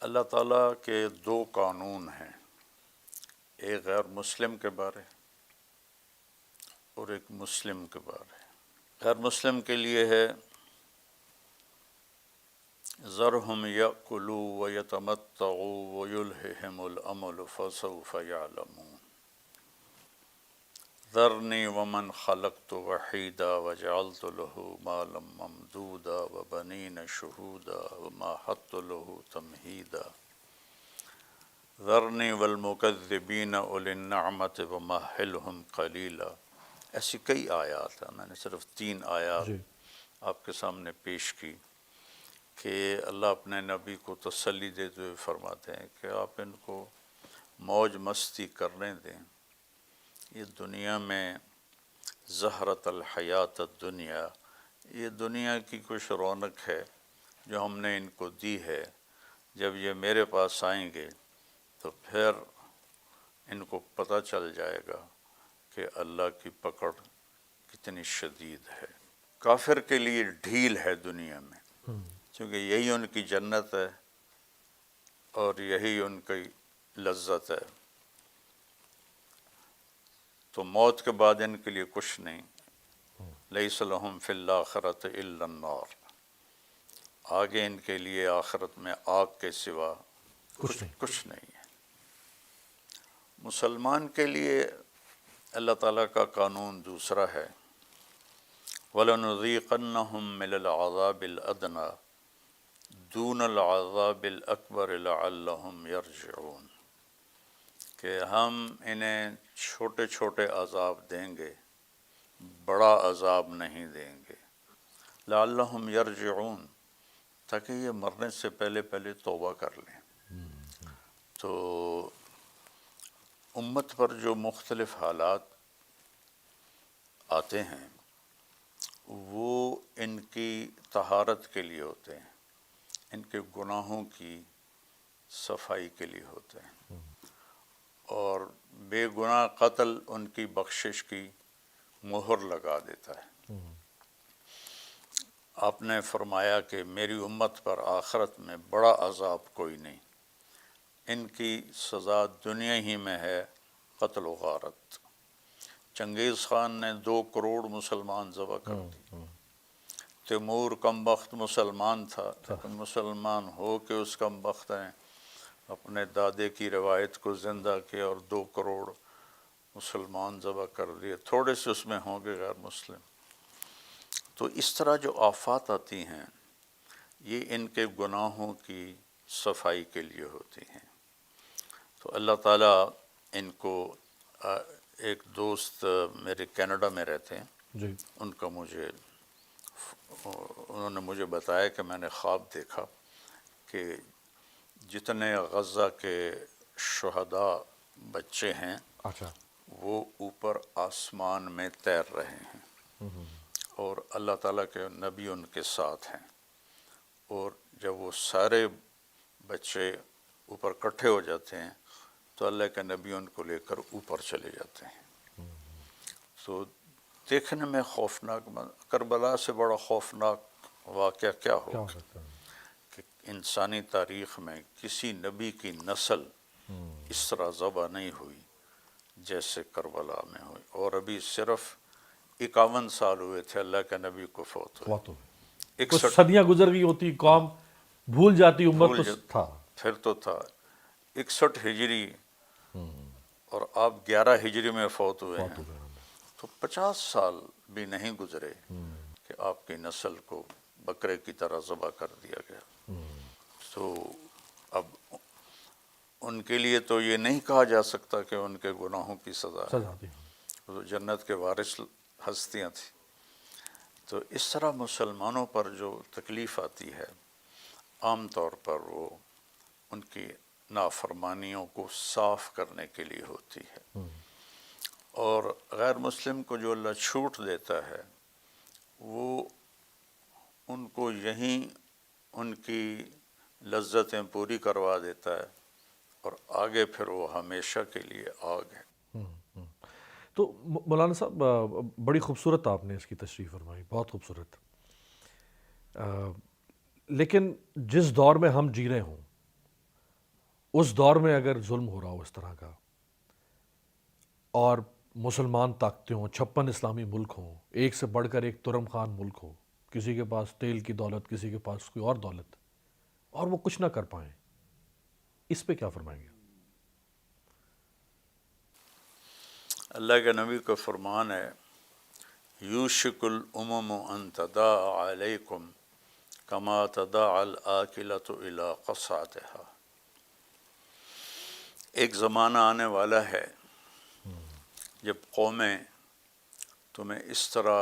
اللہ تعالیٰ کے دو قانون ہیں، ایک غیر مسلم کے بارے اور ایک مسلم کے بارے۔ غیر مسلم کے لیے ہے ذرہم یأکلوا ویتمتعوا ویلہہم الامل فسوف یعلمون ذرنی ومن خلقت وحیدا وجعلت له مالا ممدودا وبنین شہودا ومہدت له تمہیدا ذرنی والمکذبین اولی النعمت ومہلہم قلیلا۔ ایسی کئی آیات ہیں، میں نے صرف 3 آیات آپ کے سامنے پیش کی کہ اللہ اپنے نبی کو تسلی دیتے ہوئے فرماتے ہیں کہ آپ ان کو موج مستی کرنے دیں، یہ دنیا میں زہرت الحیات الدنیا، یہ دنیا کی کچھ رونق ہے جو ہم نے ان کو دی ہے، جب یہ میرے پاس آئیں گے تو پھر ان کو پتہ چل جائے گا کہ اللہ کی پکڑ کتنی شدید ہے۔ کافر کے لیے ڈھیل ہے دنیا میں، کیونکہ یہی ان کی جنت ہے اور یہی ان کی لذت ہے، تو موت کے بعد ان کے لیے کچھ نہیں۔ لیس لہم فی الآخرۃ الا النار، آگے ان کے لیے آخرت میں آگ کے سوا کچھ نہیں ہے۔ مسلمان کے لیے اللہ تعالیٰ کا قانون دوسرا ہے، وَلَنُذِيقَنَّهُم مِّنَ الْعَذَابِ الْأَدْنَىٰ دُونَ الْعَذَابِ الْأَكْبَرِ لَعَلَّهُمْ يَرْجِعُونَ، کہ ہم انہیں چھوٹے چھوٹے عذاب دیں گے، بڑا عذاب نہیں دیں گے، لَعَلَّهُمْ يَرْجِعُونَ، تاکہ یہ مرنے سے پہلے توبہ کر لیں۔ تو امت پر جو مختلف حالات آتے ہیں وہ ان کی طہارت کے لیے ہوتے ہیں، ان کے گناہوں کی صفائی کے لیے ہوتے ہیں، اور بے گناہ قتل ان کی بخشش کی مہر لگا دیتا ہے۔ آپ نے فرمایا کہ میری امت پر آخرت میں بڑا عذاب کوئی نہیں، ان کی سزا دنیا ہی میں ہے قتل و غارت۔ چنگیز خان نے 2 کروڑ مسلمان ذبح کر دی، تیمور کم بخت مسلمان تھا، لیکن مسلمان ہو کے اس کم بخت نے اپنے دادے کی روایت کو زندہ کیا اور 2 کروڑ مسلمان ذبح کر دیے، تھوڑے سے اس میں ہوں گے غیر مسلم۔ تو اس طرح جو آفات آتی ہیں یہ ان کے گناہوں کی صفائی کے لیے ہوتی ہیں۔ تو اللہ تعالیٰ ان کو، ایک دوست میرے کینیڈا میں رہتے ہیں، ان کا انہوں نے مجھے بتایا کہ میں نے خواب دیکھا کہ جتنے غزہ کے شہداء بچے ہیں وہ اوپر آسمان میں تیر رہے ہیں اور اللہ تعالیٰ کے نبی ان کے ساتھ ہیں، اور جب وہ سارے بچے اوپر اکٹھے ہو جاتے ہیں تو اللہ کے نبی ان کو لے کر اوپر چلے جاتے ہیں۔ تو دیکھنے میں خوفناک، کربلا سے بڑا خوفناک واقعہ کیا ہوگا کہ انسانی تاریخ میں کسی نبی کی نسل اس طرح ذبح نہیں ہوئی جیسے کربلا میں ہوئی، اور ابھی صرف 51 سال ہوئے تھے اللہ کے نبی کو فوت ہوئے، کچھ صدیاں گزر گئی ہوتی، قوم بھول جاتی، امت تو تھا، پھر تو تھا 61 ہجری اور آپ 11 ہجری میں فوت ہوئے ہیں، تو 50 سال بھی نہیں گزرے کہ آپ کی نسل کو بکرے کی طرح ذبح کر دیا گیا۔ تو اب ان کے لیے تو یہ نہیں کہا جا سکتا کہ ان کے گناہوں کی سزا ہے، وہ جنت کے وارث ہستیاں تھیں۔ تو اس طرح مسلمانوں پر جو تکلیف آتی ہے عام طور پر وہ ان کی نافرمانیوں کو صاف کرنے کے لیے ہوتی ہے، اور غیر مسلم کو جو اللہ چھوٹ دیتا ہے وہ ان کو یہیں ان کی لذتیں پوری کروا دیتا ہے، اور آگے پھر وہ ہمیشہ کے لیے آگ ہے۔ تو مولانا صاحب بڑی خوبصورت آپ نے اس کی تشریح فرمائی، بہت خوبصورت، لیکن جس دور میں ہم جی رہے ہوں اس دور میں اگر ظلم ہو رہا ہو اس طرح کا اور مسلمان طاقتیں ہوں، 56 اسلامی ملک ہوں، ایک سے بڑھ کر ایک ترم خان ملک ہو، کسی کے پاس تیل کی دولت، کسی کے پاس کوئی اور دولت، اور وہ کچھ نہ کر پائیں، اس پہ کیا فرمائیں گے؟ اللہ کے نبی کا فرمان ہے یوشک الامم ان تداعى علیکم کما تداعى الآکلۃ الی قصعتها، ایک زمانہ آنے والا ہے جب قومیں تمہیں اس طرح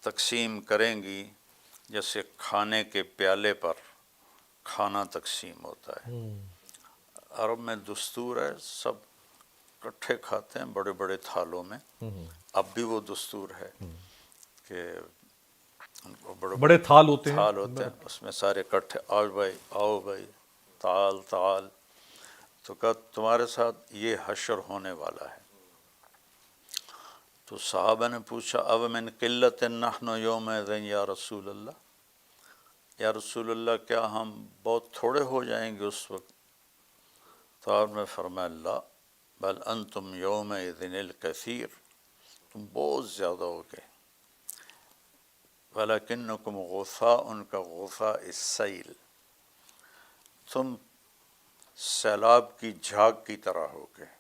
تقسیم کریں گی جیسے کھانے کے پیالے پر کھانا تقسیم ہوتا ہے۔ عرب میں دستور ہے، سب کٹھے کھاتے ہیں بڑے بڑے تھالوں میں، اب بھی وہ دستور ہے کہ ان کو بڑے تھال ہوتے ہیں، تھال ہوتے ہیں، اس میں سارے کٹھے، آؤ بھائی تعال تعال، تو کہا تمہارے ساتھ یہ حشر ہونے والا ہے۔ تو صحابہ نے پوچھا اب من قلت نحن یومئذ یا رسول اللہ، یا رسول اللہ کیا ہم بہت تھوڑے ہو جائیں گے اس وقت؟ تو آپ نے فرمایا لا بل انتم یومئذ الکثیر، تم بہت زیادہ ہو گئے، ولکنکم غثاء کغثاء السیل، تم سیلاب کی جھاگ کی طرح ہو گئے،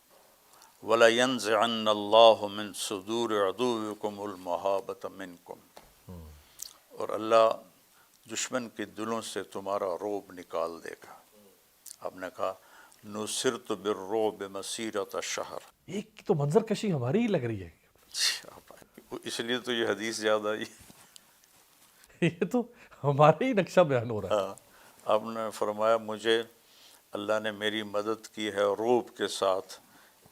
وَلَيَنزِعَنَّ اللَّهُ مِن صُدُورِ عَدُوِّكُمُ الْمَهَابَةَ مِنْكُمْ، اور اللہ دشمن کے دلوں سے تمہارا رعب نکال دے گا۔ آپ نے کہا نُصِرْتُ بِالرُّعْبِ مَسِيرَةَ شَهْرٍ، ایک تو منظر کشی ہماری ہی لگ رہی ہے، اس لیے تو یہ حدیث یاد آئی۔ یہ تو ہمارے ہی نقشہ بیان ہو رہا ہے۔ ہاں، آپ نے فرمایا مجھے اللہ نے میری مدد کی ہے روب کے ساتھ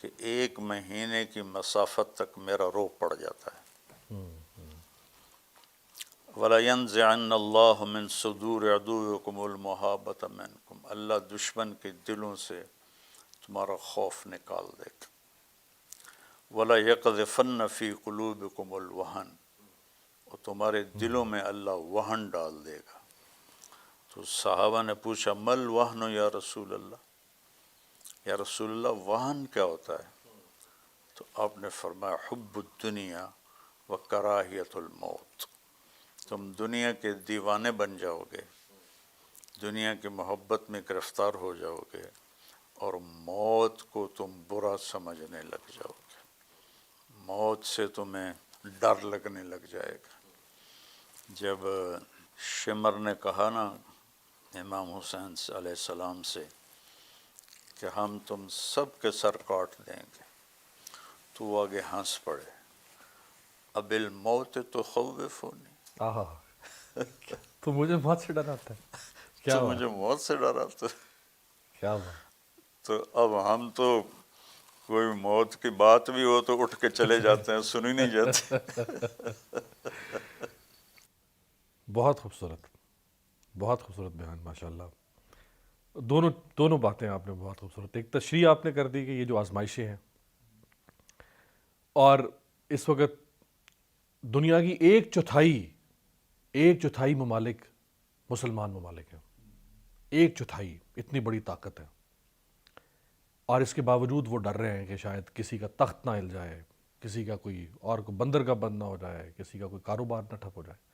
کہ 1 مہینے کی مسافت تک میرا روب پڑ جاتا ہے۔ وَلَيَنزِعَنَّ اللَّهُ مِن صُدُورِ عَدُوِّكُمُ الْمَهَابَةَ مِنْكُمْ، اللہ دشمن کے دلوں سے تمہارا خوف نکال دے گا۔ وَلَيَقْذِفَنَّ فِي قُلُوبِكُمُ الْوَهْنَ، اور تمہارے دلوں میں اللہ وہن ڈال دے گا۔ تو صحابہ نے پوچھا مل وہن یا رسول اللہ، یا رسول اللہ وہن کیا ہوتا ہے؟ تو آپ نے فرمایا حب الدنیا و کراہیت الموت، تم دنیا کے دیوانے بن جاؤ گے، دنیا کی محبت میں گرفتار ہو جاؤ گے، اور موت کو تم برا سمجھنے لگ جاؤ گے، موت سے تمہیں ڈر لگنے لگ جائے گا۔ جب شمر نے کہا نا امام حسین علیہ السلام سے کہ ہم تم سب کے سر کاٹ دیں گے، تو وہ آگے ہنس پڑے، اب الموت تخوفنی، آہا، تو مجھے موت سے ڈراتا ہے، کیا تو بات، مجھے موت سے ڈرا کیا بات۔ تو اب ہم تو کوئی موت کی بات بھی ہو تو اٹھ کے چلے جاتے ہیں، سن ہی نہیں جاتے۔ بہت خوبصورت، بہت خوبصورت بیان، ماشاءاللہ۔ دونوں باتیں آپ نے بہت خوبصورت، ایک تشریح آپ نے کر دی کہ یہ جو آزمائشیں ہیں، اور اس وقت دنیا کی 1/4 ممالک مسلمان ممالک ہیں، 1/4، اتنی بڑی طاقت ہے، اور اس کے باوجود وہ ڈر رہے ہیں کہ شاید کسی کا تخت نہ ہل جائے، کسی کا کوئی اور کو بندر کا بند نہ ہو جائے، کسی کا کوئی کاروبار نہ ٹھپ ہو جائے۔